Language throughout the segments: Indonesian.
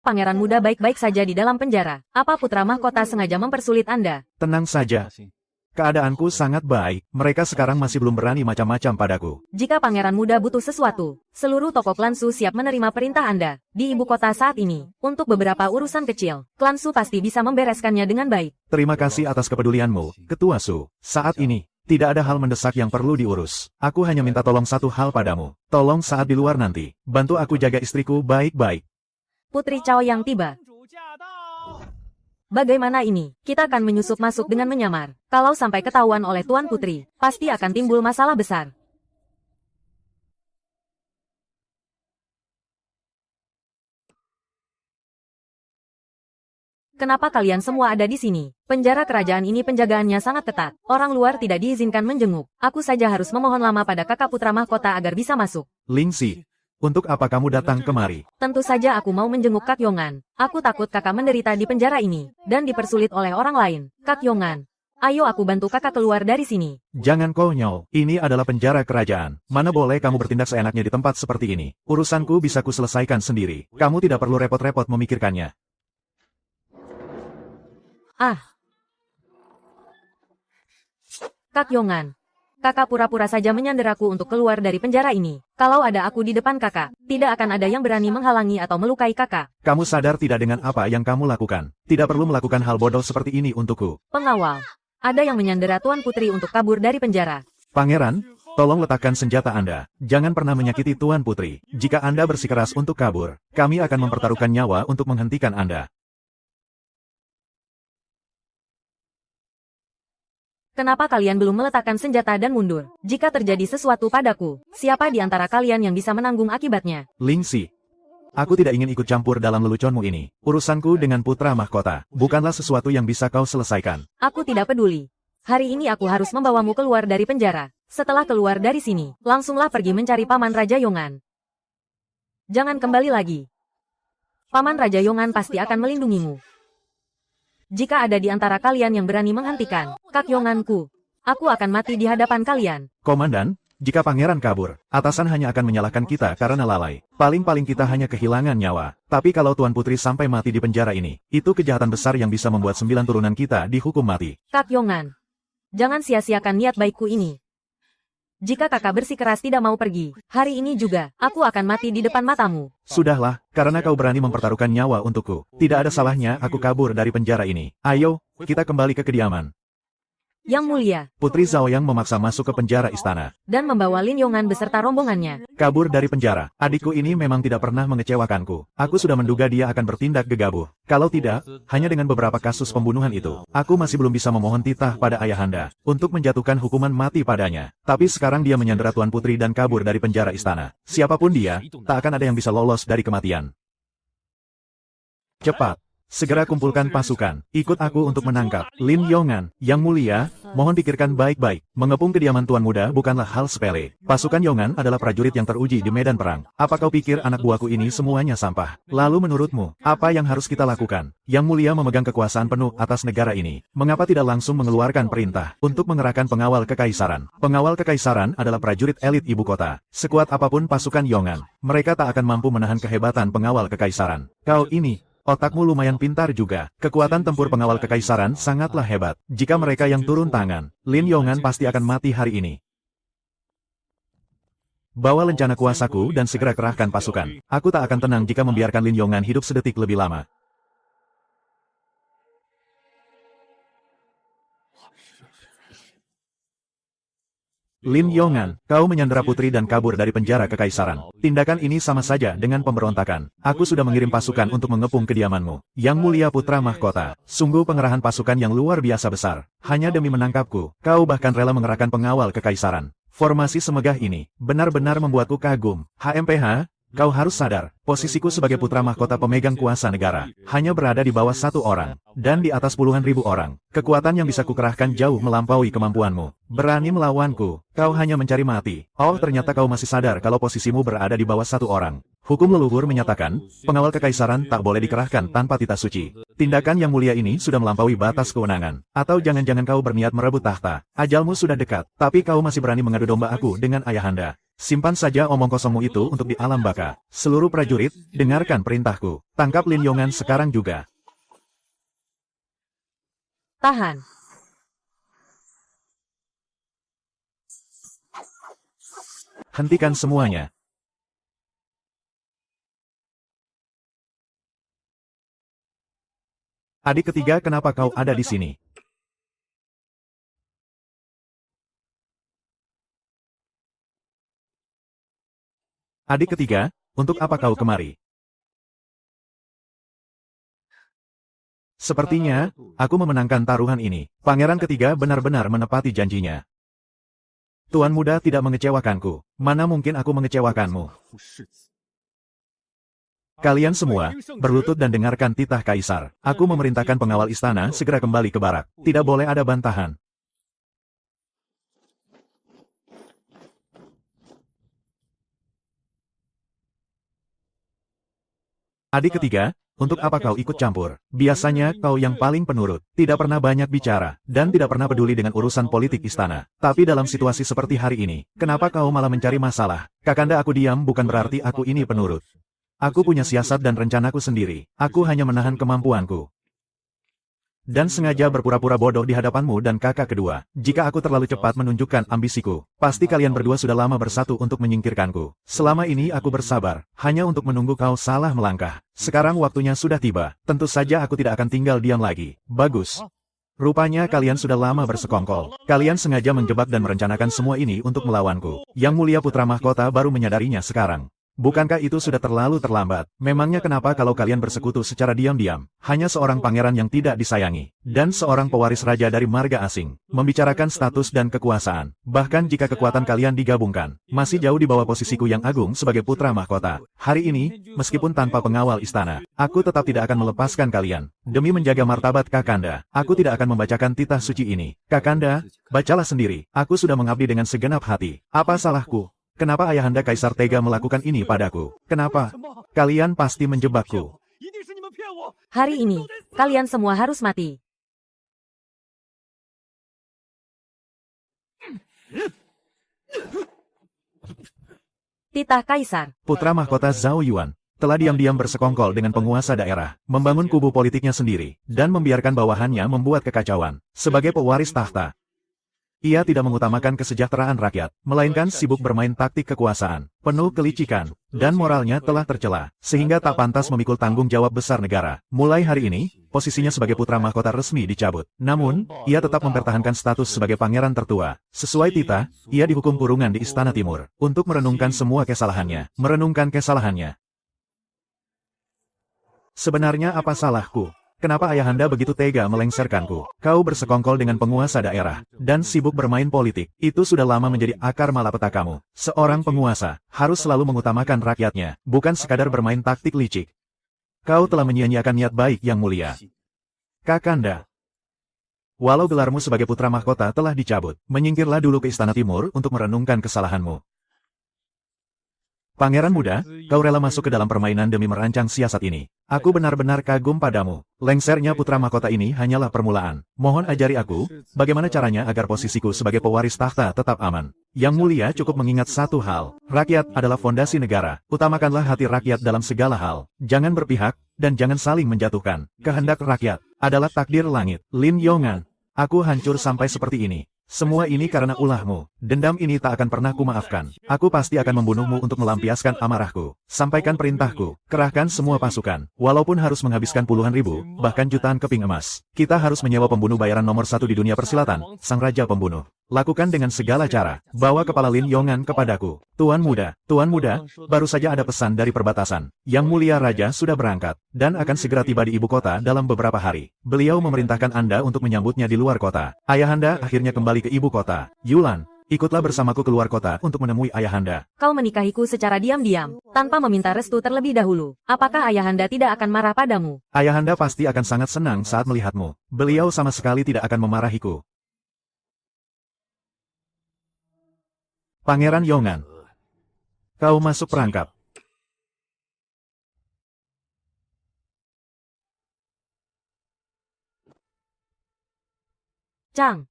Pangeran muda baik-baik saja di dalam penjara. Apa putra mahkota sengaja mempersulit Anda? Tenang saja. Keadaanku sangat baik, mereka sekarang masih belum berani macam-macam padaku. Jika pangeran muda butuh sesuatu, seluruh toko klansu siap menerima perintah Anda. Di ibu kota saat ini, untuk beberapa urusan kecil, klansu pasti bisa membereskannya dengan baik. Terima kasih atas kepedulianmu, Ketua Su. Saat ini, tidak ada hal mendesak yang perlu diurus. Aku hanya minta tolong satu hal padamu. Tolong saat di luar nanti, bantu aku jaga istriku baik-baik. Putri Cao yang tiba. Bagaimana ini? Kita akan menyusup masuk dengan menyamar. Kalau sampai ketahuan oleh Tuan Putri, pasti akan timbul masalah besar. Kenapa kalian semua ada di sini? Penjara kerajaan ini penjagaannya sangat ketat. Orang luar tidak diizinkan menjenguk. Aku saja harus memohon lama pada kakak putra mahkota agar bisa masuk. Lingxi, untuk apa kamu datang kemari? Tentu saja aku mau menjenguk Kak Yongan. Aku takut kakak menderita di penjara ini, dan dipersulit oleh orang lain. Kak Yongan, ayo aku bantu kakak keluar dari sini. Jangan konyol, ini adalah penjara kerajaan. Mana boleh kamu bertindak seenaknya di tempat seperti ini. Urusanku bisa kuselesaikan sendiri. Kamu tidak perlu repot-repot memikirkannya. Kak Yongan, kakak pura-pura saja menyanderaku untuk keluar dari penjara ini. Kalau ada aku di depan kakak, tidak akan ada yang berani menghalangi atau melukai kakak. Kamu sadar tidak dengan apa yang kamu lakukan? Tidak perlu melakukan hal bodoh seperti ini untukku. Pengawal, ada yang menyandera Tuan Putri untuk kabur dari penjara. Pangeran, tolong letakkan senjata Anda. Jangan pernah menyakiti Tuan Putri. Jika Anda bersikeras untuk kabur, kami akan mempertaruhkan nyawa untuk menghentikan Anda. Kenapa kalian belum meletakkan senjata dan mundur? Jika terjadi sesuatu padaku, siapa di antara kalian yang bisa menanggung akibatnya? Lingxi, aku tidak ingin ikut campur dalam leluconmu ini. Urusanku dengan putra mahkota bukanlah sesuatu yang bisa kau selesaikan. Aku tidak peduli. Hari ini aku harus membawamu keluar dari penjara. Setelah keluar dari sini, langsunglah pergi mencari Paman Raja Yongan. Jangan kembali lagi. Paman Raja Yongan pasti akan melindungimu. Jika ada di antara kalian yang berani menghentikan Kak Yonganku, aku akan mati di hadapan kalian. Komandan, jika pangeran kabur, atasan hanya akan menyalahkan kita karena lalai. Paling-paling kita hanya kehilangan nyawa. Tapi kalau Tuan Putri sampai mati di penjara ini, itu kejahatan besar yang bisa membuat 9 turunan kita dihukum mati. Kak Yongan, jangan sia-siakan niat baikku ini. Jika kakak bersikeras tidak mau pergi, hari ini juga, aku akan mati di depan matamu. Sudahlah, karena kau berani mempertaruhkan nyawa untukku. Tidak ada salahnya aku kabur dari penjara ini. Ayo, kita kembali ke kediaman. Yang mulia, Putri Zhaoyang memaksa masuk ke penjara istana. dan membawa Lin Yongan beserta rombongannya. Kabur dari penjara. Adikku ini memang tidak pernah mengecewakanku. Aku sudah menduga dia akan bertindak gegabah. Kalau tidak, hanya dengan beberapa kasus pembunuhan itu, aku masih belum bisa memohon titah pada ayahanda untuk menjatuhkan hukuman mati padanya. Tapi sekarang dia menyandera Tuan Putri dan kabur dari penjara istana. Siapapun dia, tak akan ada yang bisa lolos dari kematian. Cepat. Segera kumpulkan pasukan, ikut aku untuk menangkap Lin Yongan. Yang mulia, mohon pikirkan baik-baik. Mengepung kediaman Tuan Muda bukanlah hal sepele. Pasukan Yongan adalah prajurit yang teruji di medan perang. Apa kau pikir anak buahku ini semuanya sampah? Lalu menurutmu, apa yang harus kita lakukan? Yang mulia memegang kekuasaan penuh atas negara ini. Mengapa tidak langsung mengeluarkan perintah untuk mengerahkan pengawal kekaisaran? Pengawal kekaisaran adalah prajurit elit ibu kota. Sekuat apapun pasukan Yongan, mereka tak akan mampu menahan kehebatan pengawal kekaisaran. Kau ini, otakmu lumayan pintar juga. Kekuatan tempur pengawal kekaisaran sangatlah hebat. Jika mereka yang turun tangan, Lin Yongan pasti akan mati hari ini. Bawa lencana kuasaku dan segera kerahkan pasukan. Aku tak akan tenang jika membiarkan Lin Yongan hidup sedetik lebih lama. Lin Yongan, kau menyandera putri dan kabur dari penjara kekaisaran. Tindakan ini sama saja dengan pemberontakan. Aku sudah mengirim pasukan untuk mengepung kediamanmu. Yang mulia putra mahkota, sungguh pengerahan pasukan yang luar biasa besar. Hanya demi menangkapku, kau bahkan rela mengerahkan pengawal kekaisaran. Formasi semegah ini, benar-benar membuatku kagum. HMPH, kau harus sadar, posisiku sebagai putra mahkota pemegang kuasa negara, hanya berada di bawah satu orang, dan di atas puluhan ribu orang. Kekuatan yang bisa kukerahkan jauh melampaui kemampuanmu. Berani melawanku, kau hanya mencari mati. Oh, ternyata kau masih sadar kalau posisimu berada di bawah satu orang. Hukum leluhur menyatakan, pengawal kekaisaran tak boleh dikerahkan tanpa titah suci. Tindakan yang mulia ini sudah melampaui batas kewenangan. Atau jangan-jangan kau berniat merebut tahta. Ajalmu sudah dekat, tapi kau masih berani mengadu domba aku dengan ayahanda. Simpan saja omong kosongmu itu untuk di alam baka. Seluruh prajurit, dengarkan perintahku. Tangkap Lin Yongan sekarang juga. Tahan. Hentikan semuanya. Adik ketiga, kenapa kau ada di sini? Adik ketiga, untuk apa kau kemari? Sepertinya, aku memenangkan taruhan ini. Pangeran ketiga benar-benar menepati janjinya. Tuan muda tidak mengecewakanku. Mana mungkin aku mengecewakanmu? Kalian semua, berlutut dan dengarkan titah Kaisar. Aku memerintahkan pengawal istana segera kembali ke barak. Tidak boleh ada bantahan. Adik ketiga, untuk apa kau ikut campur? Biasanya kau yang paling penurut, tidak pernah banyak bicara, dan tidak pernah peduli dengan urusan politik istana. Tapi dalam situasi seperti hari ini, kenapa kau malah mencari masalah? Kakanda, aku diam bukan berarti aku ini penurut. Aku punya siasat dan rencanaku sendiri. Aku hanya menahan kemampuanku. Dan sengaja berpura-pura bodoh di hadapanmu dan kakak kedua. Jika aku terlalu cepat menunjukkan ambisiku, pasti kalian berdua sudah lama bersatu untuk menyingkirkanku. Selama ini aku bersabar, hanya untuk menunggu kau salah melangkah. Sekarang waktunya sudah tiba. Tentu saja aku tidak akan tinggal diam lagi. Bagus. Rupanya kalian sudah lama bersekongkol. Kalian sengaja menjebak dan merencanakan semua ini untuk melawanku. Yang Mulia Putra Mahkota baru menyadarinya sekarang. Bukankah itu sudah terlalu terlambat? Memangnya kenapa kalau kalian bersekutu secara diam-diam? Hanya seorang pangeran yang tidak disayangi, dan seorang pewaris raja dari marga asing, membicarakan status dan kekuasaan. Bahkan jika kekuatan kalian digabungkan, masih jauh di bawah posisiku yang agung sebagai putra mahkota. Hari ini, meskipun tanpa pengawal istana, aku tetap tidak akan melepaskan kalian. Demi menjaga martabat Kakanda, aku tidak akan membacakan titah suci ini. Kakanda, bacalah sendiri. Aku sudah mengabdi dengan segenap hati. Apa salahku? Kenapa ayahanda Kaisar tega melakukan ini padaku? Kenapa? Kalian pasti menjebakku. Hari ini, kalian semua harus mati. Titah Kaisar. Putra mahkota Zhao Yuan telah diam-diam bersekongkol dengan penguasa daerah, membangun kubu politiknya sendiri, dan membiarkan bawahannya membuat kekacauan. Sebagai pewaris tahta, ia tidak mengutamakan kesejahteraan rakyat, melainkan sibuk bermain taktik kekuasaan, penuh kelicikan, dan moralnya telah tercela, sehingga tak pantas memikul tanggung jawab besar negara. Mulai hari ini, posisinya sebagai putra mahkota resmi dicabut. Namun, ia tetap mempertahankan status sebagai pangeran tertua. Sesuai titah, ia dihukum kurungan di Istana Timur, untuk merenungkan semua kesalahannya. Sebenarnya apa salahku? Kenapa ayahanda begitu tega melengserkanku? Kau bersekongkol dengan penguasa daerah, dan sibuk bermain politik. Itu sudah lama menjadi akar malapetaka kamu. Seorang penguasa, harus selalu mengutamakan rakyatnya, bukan sekadar bermain taktik licik. Kau telah menyia-nyiakan niat baik yang mulia. Kakanda, walau gelarmu sebagai putra mahkota telah dicabut, menyingkirlah dulu ke Istana Timur untuk merenungkan kesalahanmu. Pangeran muda, kau rela masuk ke dalam permainan demi merancang siasat ini. Aku benar-benar kagum padamu. Lengsernya putra mahkota ini hanyalah permulaan. Mohon ajari aku, bagaimana caranya agar posisiku sebagai pewaris tahta tetap aman. Yang mulia cukup mengingat satu hal. Rakyat adalah fondasi negara. Utamakanlah hati rakyat dalam segala hal. Jangan berpihak, dan jangan saling menjatuhkan. Kehendak rakyat adalah takdir langit. Lin Yongan, aku hancur sampai seperti ini. Semua ini karena ulahmu. Dendam ini tak akan pernah kumaafkan. Aku pasti akan membunuhmu untuk melampiaskan amarahku. Sampaikan perintahku. Kerahkan semua pasukan. Walaupun harus menghabiskan puluhan ribu, bahkan jutaan keping emas. Kita harus menyewa pembunuh bayaran nomor 1 di dunia persilatan, sang raja pembunuh. Lakukan dengan segala cara. Bawa kepala Lin Yongan kepadaku. Tuan muda, baru saja ada pesan dari perbatasan. Yang mulia raja sudah berangkat, dan akan segera tiba di ibu kota dalam beberapa hari. Beliau memerintahkan Anda untuk menyambutnya di luar kota. Ayahanda akhirnya kembali ke ibu kota. Yulan, ikutlah bersamaku keluar kota untuk menemui ayahanda. Kau menikahiku secara diam-diam, tanpa meminta restu terlebih dahulu. Apakah ayahanda tidak akan marah padamu? Ayahanda pasti akan sangat senang saat melihatmu. Beliau sama sekali tidak akan memarahiku. Pangeran Yongan, kau masuk perangkap. Chang.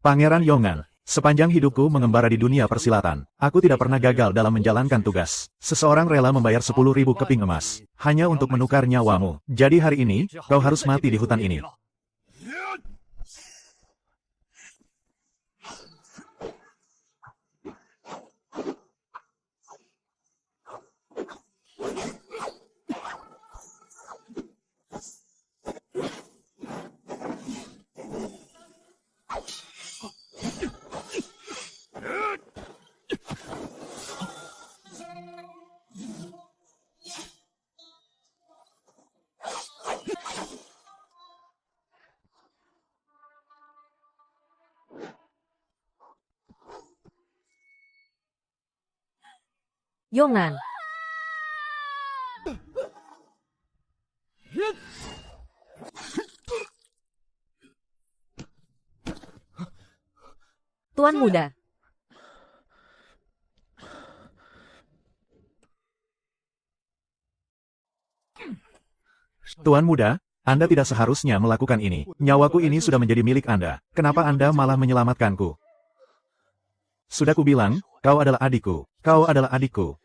Pangeran Yongan, Sepanjang hidupku mengembara di dunia persilatan, aku tidak pernah gagal dalam menjalankan tugas. Seseorang rela membayar 10.000 keping emas, hanya untuk menukar nyawamu. Jadi hari ini, kau harus mati di hutan ini. Yongan. Tuan muda. Tuan muda, Anda tidak seharusnya melakukan ini. Nyawaku ini sudah menjadi milik Anda. Kenapa Anda malah menyelamatkanku? Sudah kubilang, kau adalah adikku. Kau adalah adikku.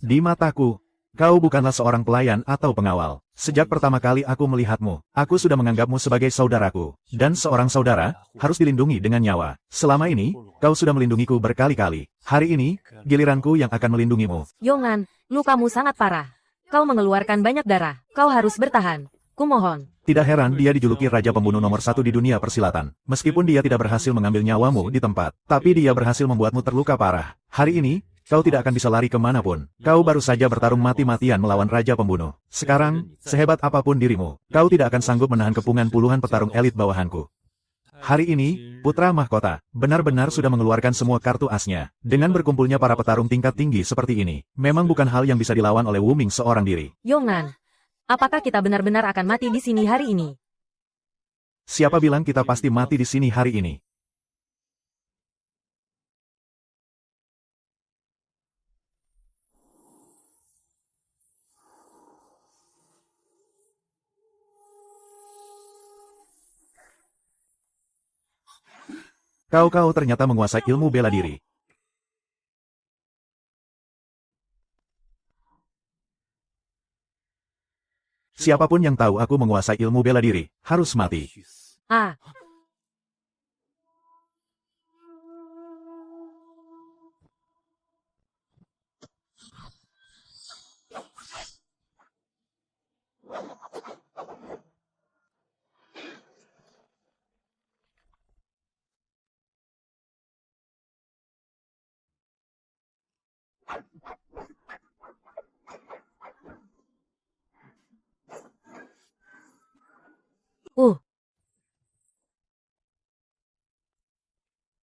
Di mataku, kau bukanlah seorang pelayan atau pengawal. Sejak pertama kali aku melihatmu, aku sudah menganggapmu sebagai saudaraku. Dan seorang saudara, harus dilindungi dengan nyawa. Selama ini, kau sudah melindungiku berkali-kali. Hari ini, giliranku yang akan melindungimu. Yongan, lukamu sangat parah. Kau mengeluarkan banyak darah. Kau harus bertahan. Kumohon. Tidak heran dia dijuluki Raja Pembunuh nomor 1 di dunia persilatan. Meskipun dia tidak berhasil mengambil nyawamu di tempat, tapi dia berhasil membuatmu terluka parah. Hari ini, kau tidak akan bisa lari kemanapun. Kau baru saja bertarung mati-matian melawan Raja Pembunuh. Sekarang, sehebat apapun dirimu, kau tidak akan sanggup menahan kepungan puluhan petarung elit bawahanku. Hari ini, Putra Mahkota, benar-benar sudah mengeluarkan semua kartu asnya. Dengan berkumpulnya para petarung tingkat tinggi seperti ini, memang bukan hal yang bisa dilawan oleh Wu Ming seorang diri. Yongan, apakah kita benar-benar akan mati di sini hari ini? Siapa bilang kita pasti mati di sini hari ini? Kau ternyata menguasai ilmu bela diri. Siapapun yang tahu aku menguasai ilmu bela diri, harus mati. Ah,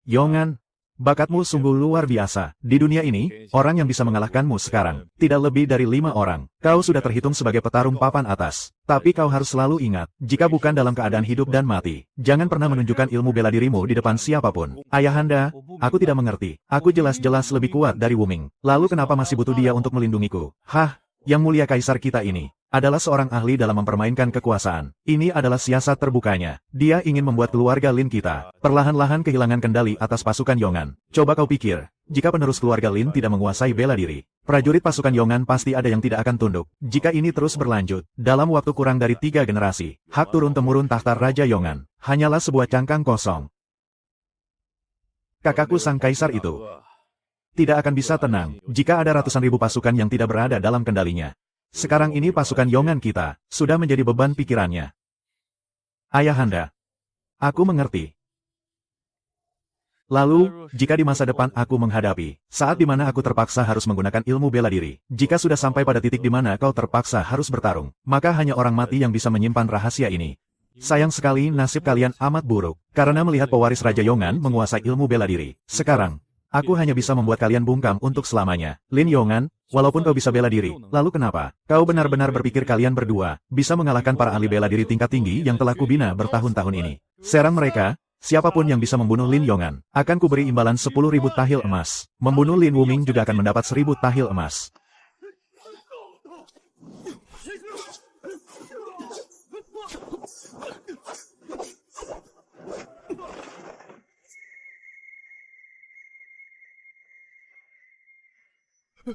Yongan, bakatmu sungguh luar biasa. Di dunia ini, orang yang bisa mengalahkanmu sekarang, tidak lebih dari 5 orang. Kau sudah terhitung sebagai petarung papan atas. Tapi kau harus selalu ingat, jika bukan dalam keadaan hidup dan mati, jangan pernah menunjukkan ilmu bela dirimu di depan siapapun. Ayahanda, aku tidak mengerti. Aku jelas-jelas lebih kuat dari Wu Ming. Lalu kenapa masih butuh dia untuk melindungiku? Hah? Yang mulia kaisar kita ini adalah seorang ahli dalam mempermainkan kekuasaan. Ini adalah siasat terbukanya. Dia ingin membuat keluarga Lin kita perlahan-lahan kehilangan kendali atas pasukan Yongan. Coba kau pikir, jika penerus keluarga Lin tidak menguasai bela diri, prajurit pasukan Yongan pasti ada yang tidak akan tunduk. Jika ini terus berlanjut, dalam waktu kurang dari 3 generasi, hak turun-temurun tahta Raja Yongan hanyalah sebuah cangkang kosong. Kakakku sang kaisar itu tidak akan bisa tenang jika ada ratusan ribu pasukan yang tidak berada dalam kendalinya. Sekarang ini pasukan Yongan kita sudah menjadi beban pikirannya. Ayahanda, aku mengerti. Lalu, jika di masa depan aku menghadapi saat di mana aku terpaksa harus menggunakan ilmu bela diri, jika sudah sampai pada titik di mana kau terpaksa harus bertarung, maka hanya orang mati yang bisa menyimpan rahasia ini. Sayang sekali nasib kalian amat buruk, karena melihat pewaris Raja Yongan menguasai ilmu bela diri. Sekarang, aku hanya bisa membuat kalian bungkam untuk selamanya. Lin Yongan, walaupun kau bisa bela diri, lalu kenapa? Kau benar-benar berpikir kalian berdua bisa mengalahkan para ahli bela diri tingkat tinggi yang telah kubina bertahun-tahun ini? Serang mereka, siapapun yang bisa membunuh Lin Yongan, akan kuberi imbalan 10.000 tahil emas. Membunuh Lin Wuming juga akan mendapat 1.000 tahil emas.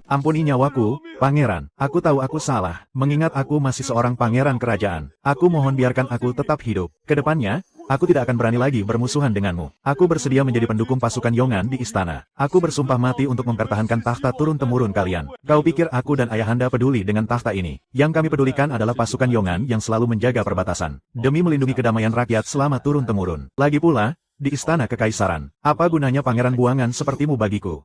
Ampuni nyawaku, pangeran. Aku tahu aku salah, mengingat aku masih seorang pangeran kerajaan. Aku mohon biarkan aku tetap hidup. Kedepannya, aku tidak akan berani lagi bermusuhan denganmu. Aku bersedia menjadi pendukung pasukan Yongan di istana. Aku bersumpah mati untuk mempertahankan takhta turun-temurun kalian. Kau pikir aku dan ayahanda peduli dengan takhta ini? Yang kami pedulikan adalah pasukan Yongan yang selalu menjaga perbatasan, demi melindungi kedamaian rakyat selama turun-temurun. Lagi pula, di istana kekaisaran, apa gunanya pangeran buangan sepertimu bagiku?